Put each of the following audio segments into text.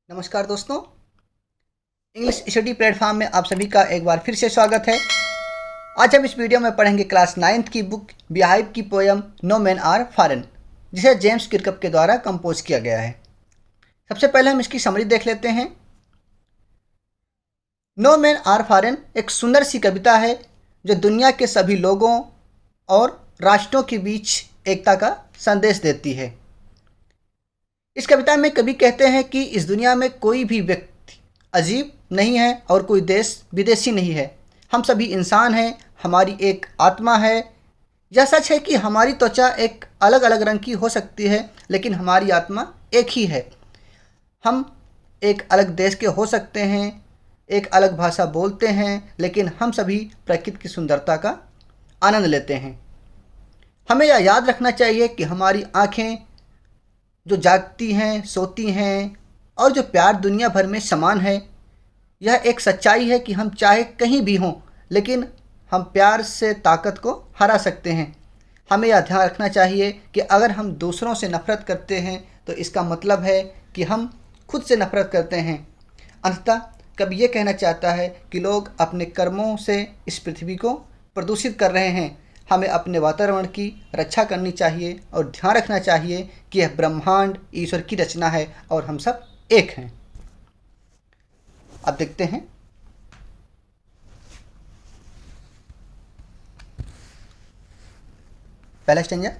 नमस्कार दोस्तों, English study platform में आप सभी का एक बार फिर से स्वागत है। आज हम इस वीडियो में पढ़ेंगे क्लास 9th की बुक बीहाइव की poem no man are foreign, जिसे जेम्स किरकप के द्वारा कंपोज किया गया है। सबसे पहले हम इसकी समरी देख लेते हैं। नो मैन आर फॉरेन एक सुंदर सी कविता है जो दुनिया के सभी लोगों और राष्ट्रों के बीच एकता का संदेश देती है। इस कविता में कवि कहते हैं कि इस दुनिया में कोई भी व्यक्ति अजीब नहीं है और कोई देश विदेशी नहीं है। हम सभी इंसान हैं, हमारी एक आत्मा है। यह सच है कि हमारी त्वचा एक अलग अलग रंग की हो सकती है, लेकिन हमारी आत्मा एक ही है। हम एक अलग देश के हो सकते हैं, एक अलग भाषा बोलते हैं, लेकिन हम सभी प्रकृति की सुंदरता का आनंद लेते हैं। हमें यह याद रखना चाहिए कि हमारी आँखें जो जागती हैं, सोती हैं और जो प्यार दुनिया भर में समान है, यह एक सच्चाई है कि हम चाहे कहीं भी हों, लेकिन हम प्यार से ताकत को हरा सकते हैं। हमें यह ध्यान रखना चाहिए कि अगर हम दूसरों से नफ़रत करते हैं तो इसका मतलब है कि हम खुद से नफ़रत करते हैं। अंततः कवि ये कहना चाहता है कि लोग अपने कर्मों से इस पृथ्वी को प्रदूषित कर रहे हैं। हमें अपने वातावरण की रक्षा करनी चाहिए और ध्यान रखना चाहिए कि यह ब्रह्मांड ईश्वर की रचना है और हम सब एक हैं। अब देखते हैं। पहला stanza.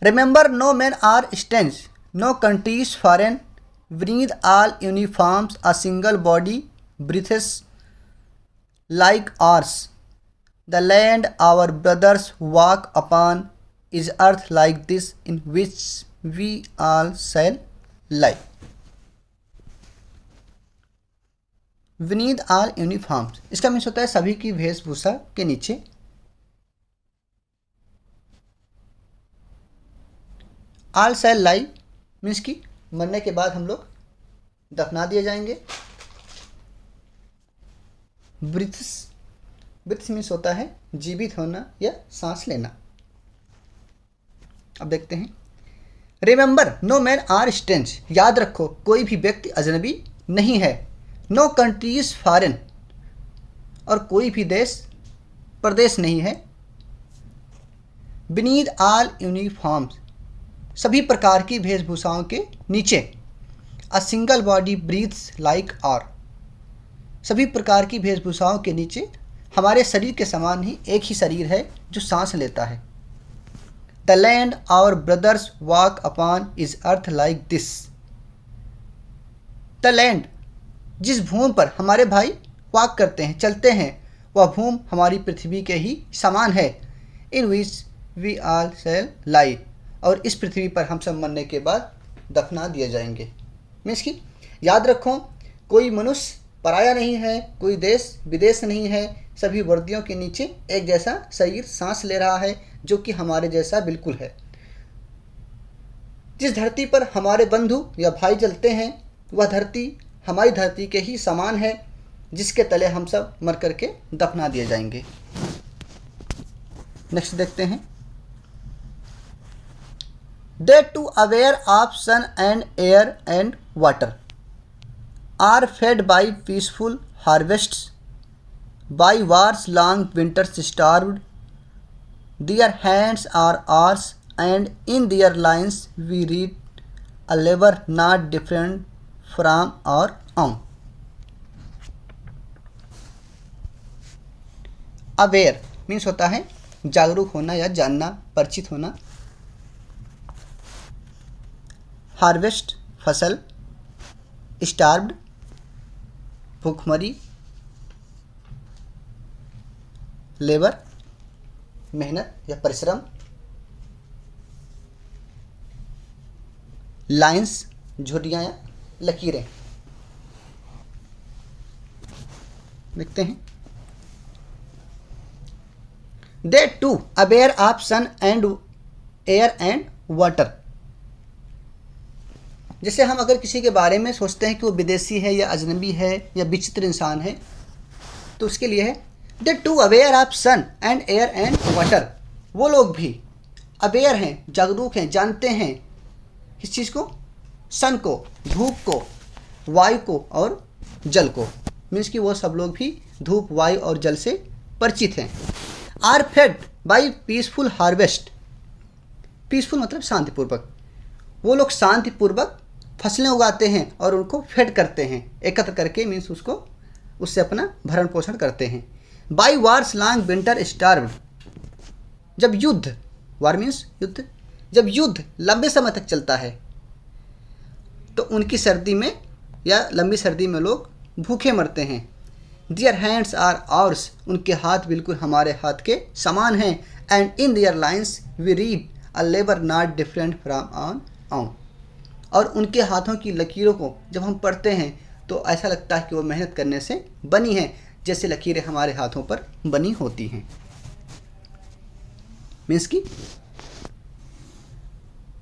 Remember no man are strange, no countries foreign, breathe all uniforms, a single body breathes like ours. The land our brothers walk upon is earth like this in which we all shall lie. Beneath all uniforms, इसका means होता है सभी की वेशभूषा के नीचे। All shall lie means कि मरने के बाद हम लोग दफना दिए जाएंगे। ब्रीथ्स मीन्स होता है जीवित होना या सांस लेना। अब देखते हैं। Remember no man are strange, याद रखो कोई भी व्यक्ति अजनबी नहीं है। नो कंट्रीज फॉरेन, और कोई भी देश प्रदेश नहीं है। बीनीथ ऑल यूनिफॉर्म्स, सभी प्रकार की वेशभूषाओं के नीचे। A single body breathes like our, सभी प्रकार की वेशभूषाओं के नीचे हमारे शरीर के समान ही एक ही शरीर है जो सांस लेता है। The land our brothers walk upon is earth like this. The land, जिस भूमि पर हमारे भाई वॉक करते हैं, चलते हैं, वह भूमि हमारी पृथ्वी के ही समान है। इन विच वी ऑल शैल लाई, और इस पृथ्वी पर हम सब मरने के बाद दफना दिए जाएंगे। मीन्स कि याद रखो कोई मनुष्य पराया नहीं है, कोई देश विदेश नहीं है। सभी वर्दियों के नीचे एक जैसा शरीर सांस ले रहा है जो कि हमारे जैसा बिल्कुल है। जिस धरती पर हमारे बंधु या भाई जलते हैं वह धरती हमारी धरती के ही समान है, जिसके तले हम सब मर करके दफना दिए जाएंगे। नेक्स्ट देखते हैं। They too aware of sun and air and water are fed by peaceful harvests, by wars long winters starved, their hands are ours and in their lines we read a labor not different from our own. Aware means होता है जागरूक होना या जानना, परिचित होना। Harvest फसल, starved भूखमरी, लेबर मेहनत या परिश्रम, लाइंस झुर्रियाँ या लकीरें। देखते हैं। They too aware of sun and air and water, जैसे हम अगर किसी के बारे में सोचते हैं कि वो विदेशी है या अजनबी है या विचित्र इंसान है, तो उसके लिए है they too aware of sun and air and water. वो लोग भी अवेयर हैं, जागरूक हैं, जानते हैं किस चीज़ को, सन को, धूप को, वायु को और जल को। मीन्स कि वो सब लोग भी धूप, वायु और जल से परिचित हैं। Are fed by peaceful harvest. Peaceful मतलब शांतिपूर्वक। वो लोग शांतिपूर्वक फसलें उगाते हैं और उनको फेड करते हैं, एकत्र करके, मीन्स उसको, उससे अपना भरण पोषण करते हैं। By wars long winter starved. जब युद्ध, वार मीन्स युद्ध, जब युद्ध लंबे समय तक चलता है तो उनकी सर्दी में या लंबी सर्दी में लोग भूखे मरते हैं। Their hands are ours. उनके हाथ बिल्कुल हमारे हाथ के समान हैं। And in their lines we read a labour not different from our own. और उनके हाथों की लकीरों को जब हम पढ़ते हैं तो ऐसा लगता है कि वो मेहनत करने से बनी है, जैसे लकीरें हमारे हाथों पर बनी होती हैं। मीन्स की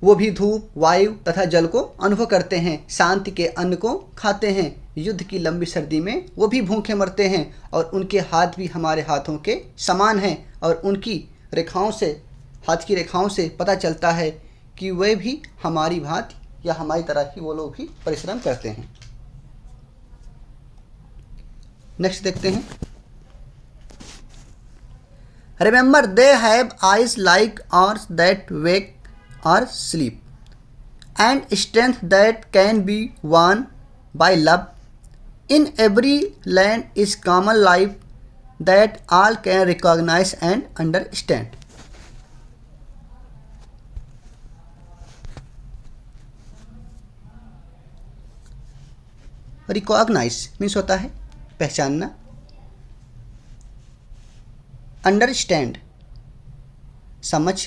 वो भी धूप, वायु तथा जल को अनुभव करते हैं, शांति के अन्न को खाते हैं। युद्ध की लंबी सर्दी में वो भी भूखे मरते हैं और उनके हाथ भी हमारे हाथों के समान हैं। और उनकी रेखाओं से, हाथ की रेखाओं से पता चलता है कि वे भी हमारी भांति या हमारी तरह ही वो लोग भी परिश्रम करते हैं। नेक्स्ट देखते हैं। Remember they have eyes like ours that wake or sleep, and strength that can be won by love. In every land is common life that all can recognize and understand. Recognize means होता है पहचानना, understand समझ,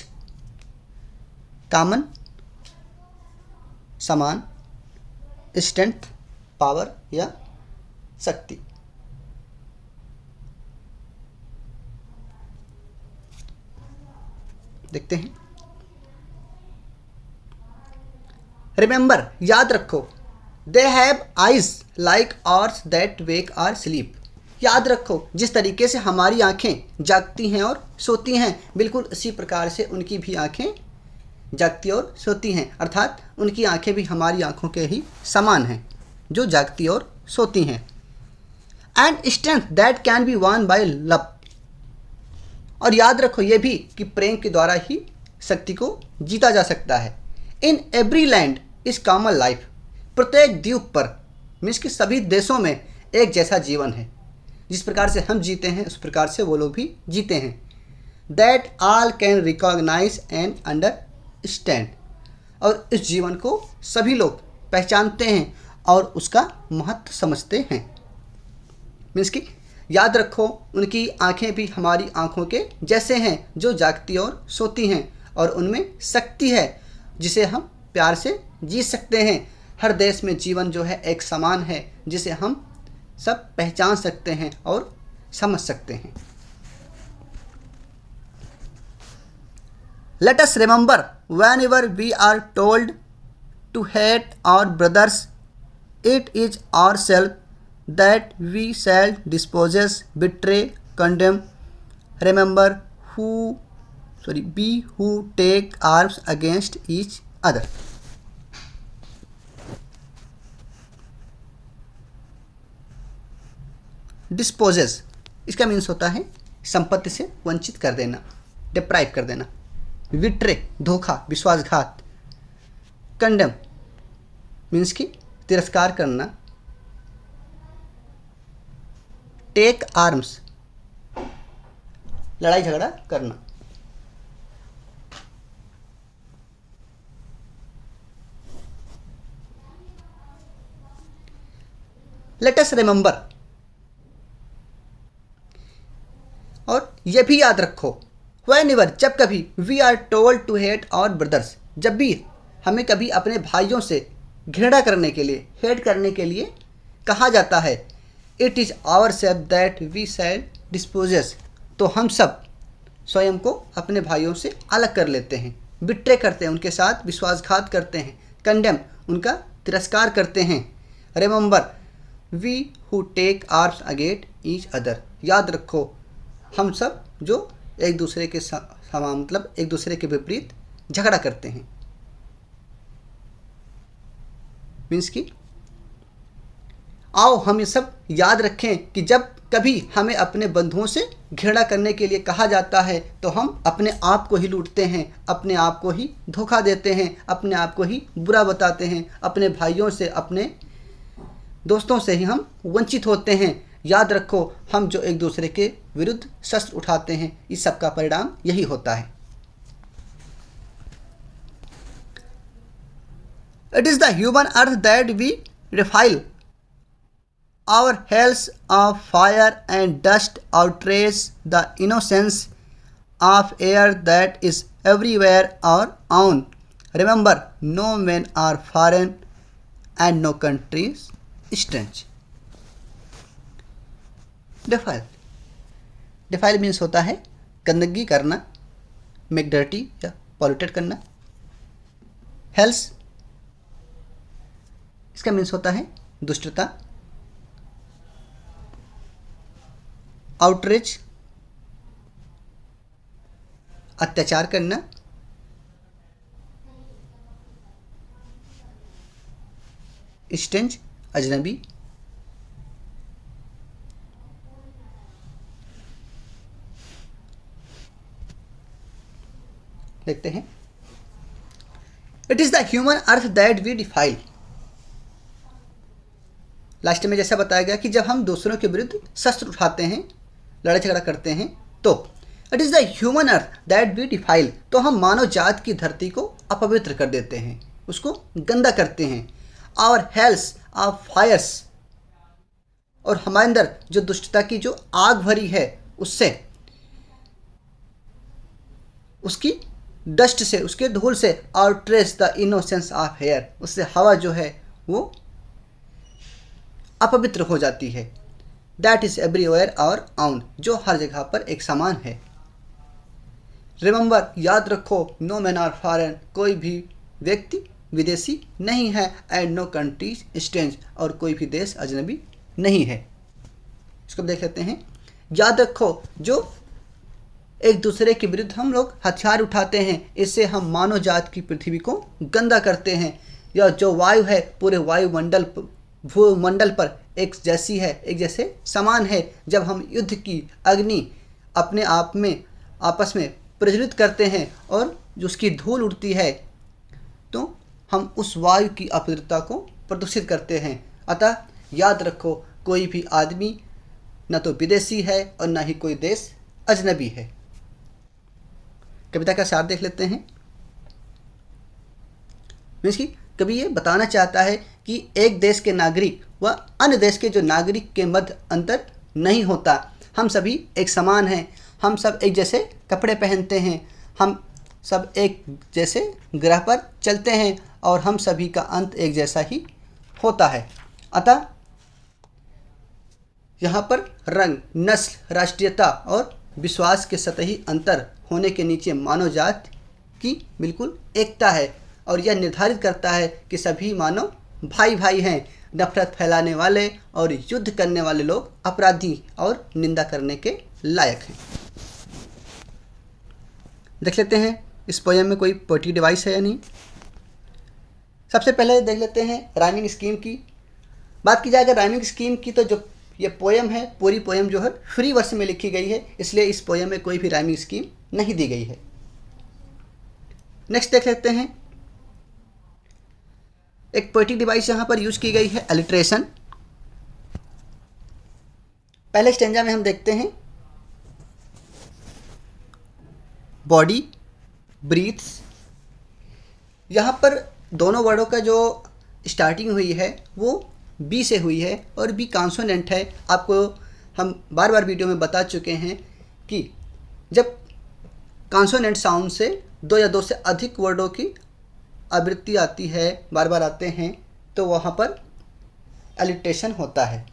common समान, strength power या शक्ति। देखते हैं। Remember याद रखो, they have eyes like ours that wake or sleep. याद रखो, जिस तरीके से हमारी आंखें जागती हैं और सोती हैं, बिल्कुल उसी प्रकार से उनकी भी आंखें जागती और सोती हैं। अर्थात उनकी आंखें भी हमारी आंखों के ही समान हैं, जो जागती और सोती हैं। And strength that can be one by love. और याद रखो ये भी कि प्रेम के द्वारा ही शक्ति को जीता जा सकता है। In every land is common life. प्रत्येक द्वीप पर, मीन्स कि सभी देशों में एक जैसा जीवन है। जिस प्रकार से हम जीते हैं उस प्रकार से वो लोग भी जीते हैं। That all can recognise and understand. और इस जीवन को सभी लोग पहचानते हैं और उसका महत्व समझते हैं। मीन्स कि याद रखो, उनकी आंखें भी हमारी आंखों के जैसे हैं, जो जागती और सोती हैं, और उनमें शक्ति है जिसे हम प्यार से जी सकते हैं। हर देश में जीवन जो है एक समान है, जिसे हम सब पहचान सकते हैं और समझ सकते हैं। Let us remember whenever we are told to hate our brothers, it is ourselves that we shall dispose, betray, condemn. Remember we who take arms against each other. Disposes इसका मीन्स होता है संपत्ति से वंचित कर देना, डिप्राइव कर देना। विट्रे धोखा, विश्वासघात। कंडेम मीन्स की तिरस्कार करना। टेक आर्म्स लड़ाई झगड़ा करना। लेट अस रिमेंबर, और यह भी याद रखो, whenever जब कभी, we are told to hate our brothers, जब भी हमें कभी अपने भाइयों से घृणा करने के लिए, हेट करने के लिए कहा जाता है, it is ourselves that we shall dispose, तो हम सब स्वयं को अपने भाइयों से अलग कर लेते हैं, बिट्रे करते हैं, उनके साथ विश्वासघात करते हैं, कंडेम उनका तिरस्कार करते हैं। Remember we who take arms against each other, याद रखो हम सब जो एक दूसरे के समान, मतलब एक दूसरे के विपरीत झगड़ा करते हैं। मीन्स कि आओ हम ये सब याद रखें कि जब कभी हमें अपने बंधुओं से घृणा करने के लिए कहा जाता है तो हम अपने आप को ही लूटते हैं, अपने आप को ही धोखा देते हैं, अपने आप को ही बुरा बताते हैं, अपने भाइयों से, अपने दोस्तों से ही हम वंचित होते हैं। याद रखो, हम जो एक दूसरे के विरुद्ध शस्त्र उठाते हैं, इस सब का परिणाम यही होता है। It is the human earth that we defile our hells of fire and dust outrage the innocence of air that is everywhere our own. Remember, no men are foreign and no countries strange. Defile. Defile means होता है गंदगी करना, make dirty या polluted करना. Hells इसका means होता है दुष्टता, आउटरीच अत्याचार करना, स्ट्रेंज अजनबी, देखते हैं। It is the human earth that we defile. Last में जैसा बताया गया कि जब हम दूसरों के विरुद्ध शस्त्र उठाते हैं, लड़ाई झगड़ा करते हैं, तो it is the human earth that we defile, तो हम मानव जात की धरती को अपवित्र कर देते हैं, उसको गंदा करते हैं। आवर हेल्स ऑफ फायर्स, और हमारे अंदर जो दुष्टता की जो आग भरी है, उससे, उसकी डस्ट से, उसके धूल से, और trace the innocence of air, उससे हवा जो है वो अपवित्र हो जाती है। That is everywhere our own, जो हर जगह पर एक समान है। रिमेंबर, याद रखो, नो मैन आर फॉरेन, कोई भी व्यक्ति विदेशी नहीं है, एंड नो कंट्री स्ट्रेंज, और कोई भी देश अजनबी नहीं है। इसको देख लेते हैं। याद रखो, जो एक दूसरे के विरुद्ध हम लोग हथियार उठाते हैं, इससे हम मानव जात की पृथ्वी को गंदा करते हैं। या जो वायु है पूरे वायुमंडल, भूमंडल पर एक जैसी है, एक जैसे समान है। जब हम युद्ध की अग्नि अपने आप में आपस में प्रज्वलित करते हैं और जो उसकी धूल उड़ती है, तो हम उस वायु की अपवित्रता को प्रदूषित करते हैं। अतः याद रखो, कोई भी आदमी न तो विदेशी है और न ही कोई देश अजनबी है। कविता का सार देख लेते हैं। मीन्स की कभी ये बताना चाहता है कि एक देश के नागरिक व अन्य देश के जो नागरिक के मध्य अंतर नहीं होता। हम सभी एक समान हैं, हम सब एक जैसे कपड़े पहनते हैं, हम सब एक जैसे ग्रह पर चलते हैं, और हम सभी का अंत एक जैसा ही होता है। अतः यहाँ पर रंग, नस्ल, राष्ट्रीयता और विश्वास के सतही अंतर होने के नीचे मानव जात की बिल्कुल एकता है, और यह निर्धारित करता है कि सभी मानव भाई भाई हैं। नफरत फैलाने वाले और युद्ध करने वाले लोग अपराधी और निंदा करने के लायक हैं। देख लेते हैं इस पोएम में कोई पोएटिक डिवाइस है या नहीं। सबसे पहले देख लेते हैं राइमिंग स्कीम की। बात की जाए अगर राइमिंग स्कीम की, तो जो ये पोएम है, पूरी पोएम जो है फ्री वर्स में लिखी गई है, इसलिए इस पोएम में कोई भी राइमिंग स्कीम नहीं दी गई है। नेक्स्ट देख लेते हैं, एक पोएटिक डिवाइस यहाँ पर यूज की गई है, एलिट्रेशन। पहले स्टेंजा में हम देखते हैं बॉडी, ब्रीथ्स। यहाँ पर दोनों वर्डों का जो स्टार्टिंग हुई है वो बी से हुई है, और बी कॉन्सोनेंट है। आपको हम बार बार वीडियो में बता चुके हैं कि जब कॉन्सोनेंट साउंड से दो या दो से अधिक वर्डों की आवृत्ति आती है, बार बार आते हैं, तो वहाँ पर एलिट्रेशन होता है।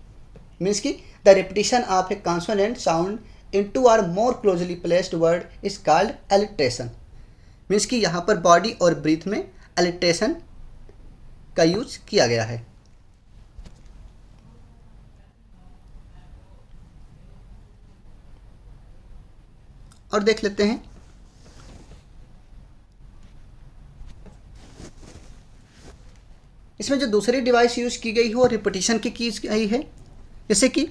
मीन्स कि the repetition of a consonant sound in two or more closely placed word is called alliteration. Means कि यहाँ पर बॉडी और ब्रीथ में एलिट्रेशन का यूज किया गया है। और देख लेते हैं इसमें जो दूसरी डिवाइस यूज़ की गई है वो रिपीटिशन की गई है, जैसे कि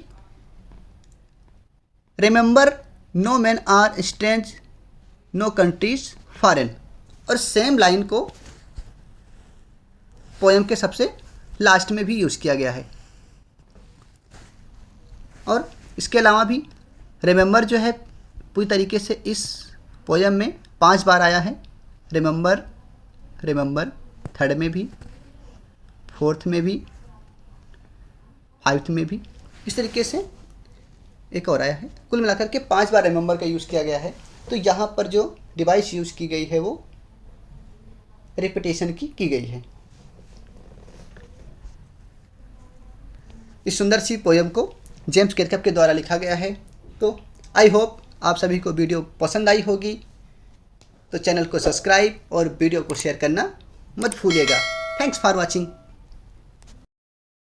remember no man are strange no countries foreign, और सेम लाइन को पोएम के सबसे लास्ट में भी यूज़ किया गया है। और इसके अलावा भी रिमेंबर जो है पूरी तरीके से इस पोएम में 5 बार आया है। रिमेंबर, रिमेंबर, थर्ड में भी, फोर्थ में भी, फाइव्थ में भी, इस तरीके से एक और आया है। कुल मिलाकर के 5 बार रिमेंबर का यूज़ किया गया है। तो यहाँ पर जो डिवाइस यूज़ की गई है वो रिपीटेशन की गई है। इस सुंदर सी पोएम को जेम्स केरकेफ के द्वारा लिखा गया है। तो आई होप आप सभी को वीडियो पसंद आई होगी। तो चैनल को सब्सक्राइब और वीडियो को शेयर करना मत भूलिएगा। Thanks for watching.